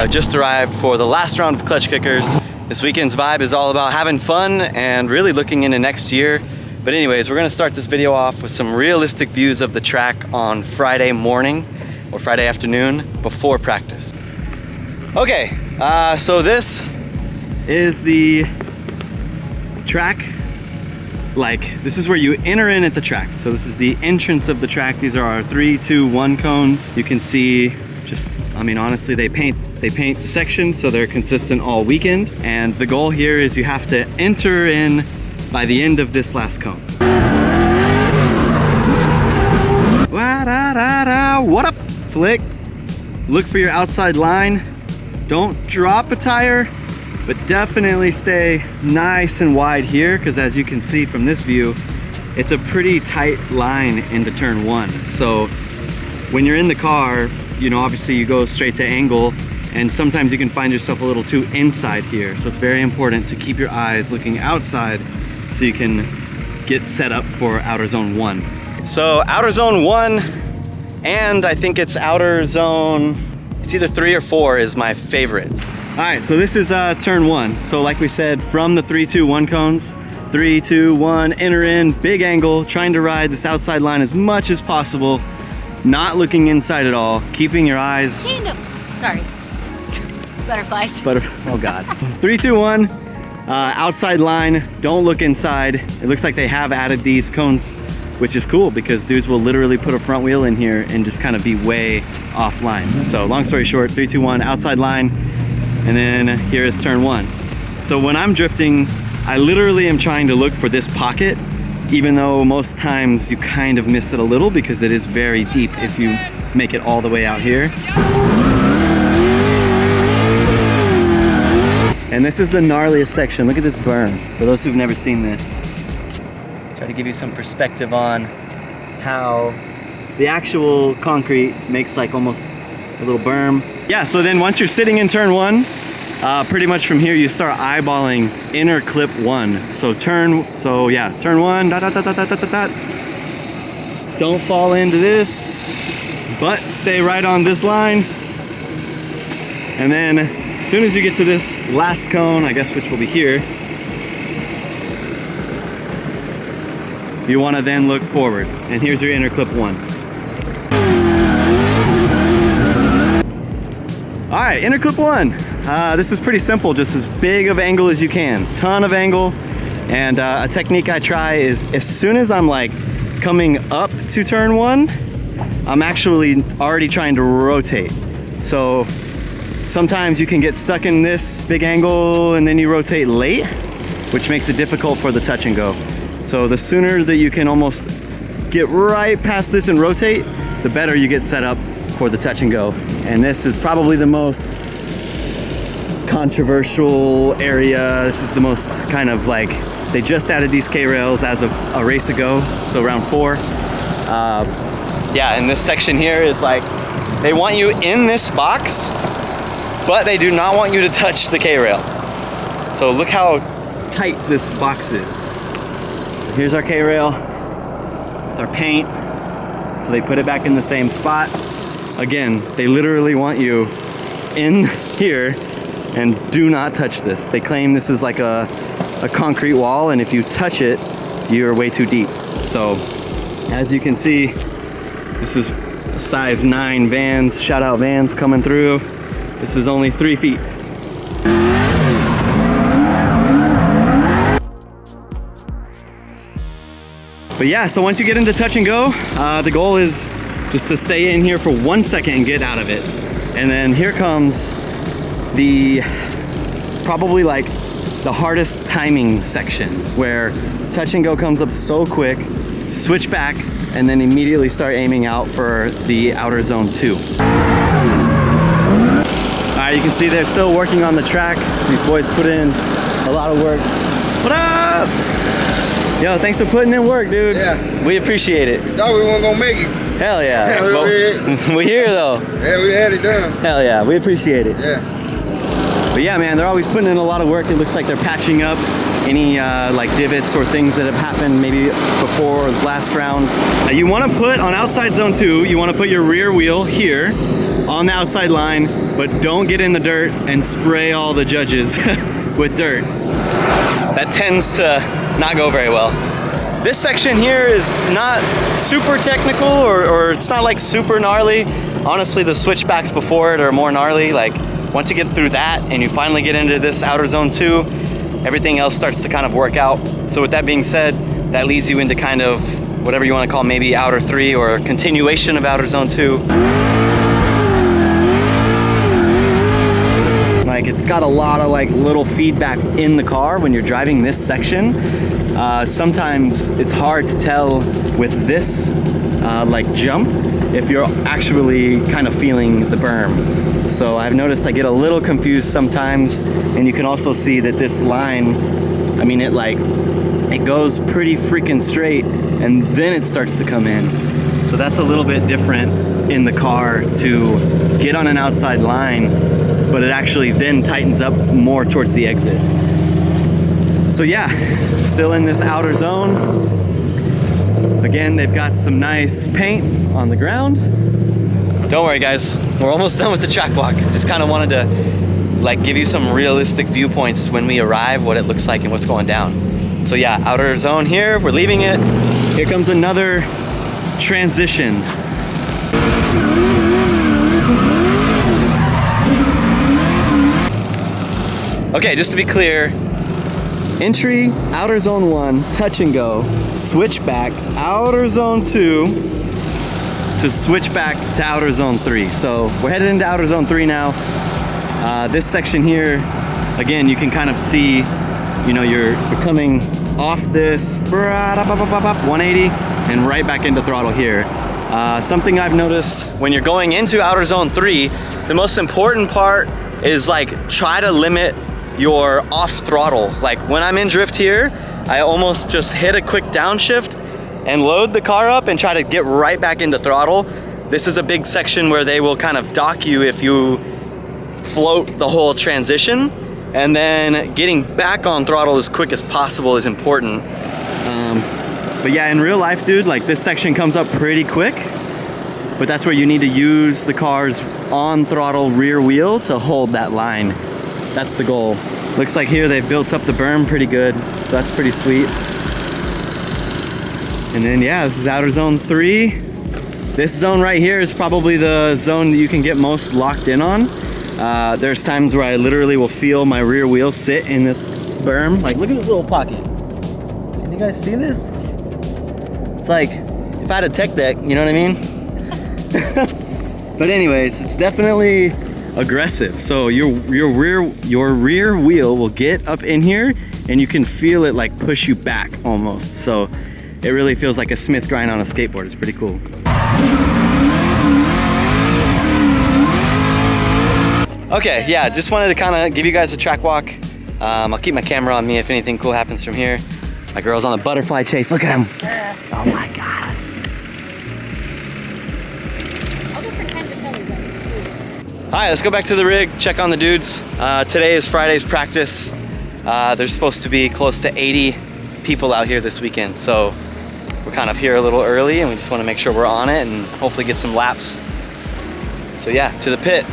Just arrived for the last round of Klutch Kickers. This weekend's vibe is all about having fun and really looking into next year. But anyways, we're gonna start this video off with some realistic views of the track on Friday morning or Friday afternoon before practice. Okay, so this is the track. This is where you enter in at the track. So this is the entrance of the track. These are our 3, 2, 1 cones. You can see honestly, they paint the section so they're consistent all weekend. And the goal here is you have to enter in by the end of this last cone. What up, Flick? Look for your outside line. Don't drop a tire, but definitely stay nice and wide here, because as you can see from this view, it's a pretty tight line into turn 1. So when you're in the car, obviously you go straight to angle, and sometimes you can find yourself a little too inside here. So it's very important to keep your eyes looking outside so you can get set up for outer zone 1. So outer zone 1, and I think it's outer zone, it's either 3 or 4 is my favorite. All right, so this is turn 1. So like we said, from the 3, 2, 1 cones, 3, 2, 1, enter in, big angle, trying to ride this outside line as much as possible, not looking inside at all, keeping your eyes. Sorry, butterflies. Oh God. 3, 2, 1, outside line, don't look inside. It looks like they have added these cones, which is cool because dudes will literally put a front wheel in here and just kind of be way offline. So long story short, 3, 2, 1, outside line. And then here is turn 1. So when I'm drifting, I literally am trying to look for this pocket, even though most times you kind of miss it a little because it is very deep if you make it all the way out here. And this is the gnarliest section. Look at this berm. For those who've never seen this, try to give you some perspective on how the actual concrete makes like almost a little berm. Yeah, so then once you're sitting in turn 1, pretty much from here you start eyeballing inner clip 1. So turn 1, dot, dot, dot, dot, dot, dot, dot. Don't fall into this, but stay right on this line. And then as soon as you get to this last cone, I guess which will be here, you want to then look forward. And here's your inner clip 1. All right, inner clip 1. This is pretty simple, just as big of angle as you can. Ton of angle. And a technique I try is as soon as I'm coming up to turn 1, I'm actually already trying to rotate. So sometimes you can get stuck in this big angle and then you rotate late, which makes it difficult for the touch and go. So the sooner that you can almost get right past this and rotate, the better you get set up for the touch and go. And this is probably the most controversial area. This is the most kind of they just added these K-rails as of a race ago, so round 4. Yeah, and this section here is they want you in this box, but they do not want you to touch the K-rail. So look how tight this box is. So here's our K-rail with our paint. So they put it back in the same spot. Again, they literally want you in here and do not touch this. They claim this is like a concrete wall, and if you touch it, you're way too deep. So as you can see, this is size 9 Vans, shout out Vans coming through. This is only 3 feet. But yeah, so once you get into touch and go, the goal is just to stay in here for 1 second and get out of it. And then here comes the probably the hardest timing section, where touch and go comes up so quick, switch back, and then immediately start aiming out for the outer zone 2. All right, you can see they're still working on the track. These boys put in a lot of work. What up? Yo, thanks for putting in work, dude. Yeah. We appreciate it. Thought we weren't gonna make it. Hell yeah. We're here though. Yeah, we had it done. Hell yeah, we appreciate it. Yeah. But yeah, man, they're always putting in a lot of work. It looks like they're patching up any divots or things that have happened maybe before or last round. You want to put on outside zone 2, you want to put your rear wheel here, on the outside line, but don't get in the dirt and spray all the judges with dirt. That tends to not go very well. This section here is not super technical, or it's not like super gnarly. Honestly, the switchbacks before it are more gnarly. Like once you get through that and you finally get into this outer zone 2, everything else starts to kind of work out. So with that being said, that leads you into kind of whatever you want to call maybe outer 3 or continuation of outer zone 2. Like it's got a lot of like little feedback in the car when you're driving this section. Sometimes it's hard to tell with this like jump if you're actually kind of feeling the berm. So I've noticed I get a little confused sometimes, and you can also see that this line, I mean it goes pretty freaking straight and then it starts to come in. So that's a little bit different in the car to get on an outside line, but it actually then tightens up more towards the exit. So yeah, still in this outer zone. Again, they've got some nice paint on the ground. Don't worry guys, we're almost done with the track walk. Just kind of wanted to like give you some realistic viewpoints when we arrive, what it looks like and what's going down. So yeah, outer zone here, we're leaving it. Here comes another transition. Okay, just to be clear, entry, outer zone 1, touch and go, switch back, outer zone 2, to switch back to outer zone 3. So we're headed into outer zone 3 now. This section here, again, you can kind of see, you know, you're coming off this 180 and right back into throttle here. Something I've noticed when you're going into outer zone 3, the most important part is like try to limit your off throttle. Like when I'm in drift here, I almost just hit a quick downshift and load the car up and try to get right back into throttle. This is a big section where they will kind of dock you if you float the whole transition, and then getting back on throttle as quick as possible is important. But yeah, in real life, dude, like this section comes up pretty quick, but that's where you need to use the car's on throttle rear wheel to hold that line. That's the goal. Looks like here they've built up the berm pretty good, so that's pretty sweet. And then yeah, this is outer zone 3. This zone right here is probably the zone that you can get most locked in on. There's times where I literally will feel my rear wheel sit in this berm. Like look at this little pocket. Can you guys see this? It's like if I had a tech deck, you know what I mean? But anyways, it's definitely aggressive. So your rear wheel will get up in here and you can feel it like push you back almost. So it really feels like a Smith grind on a skateboard. It's pretty cool. Okay, yeah, just wanted to kind of give you guys a track walk. I'll keep my camera on me if anything cool happens from here. My girl's on a butterfly chase. Look at him. Oh my God. All right, let's go back to the rig, check on the dudes. Today is Friday's practice. There's supposed to be close to 80 people out here this weekend, so we're kind of here a little early and we just want to make sure we're on it and hopefully get some laps. So yeah, to the pit.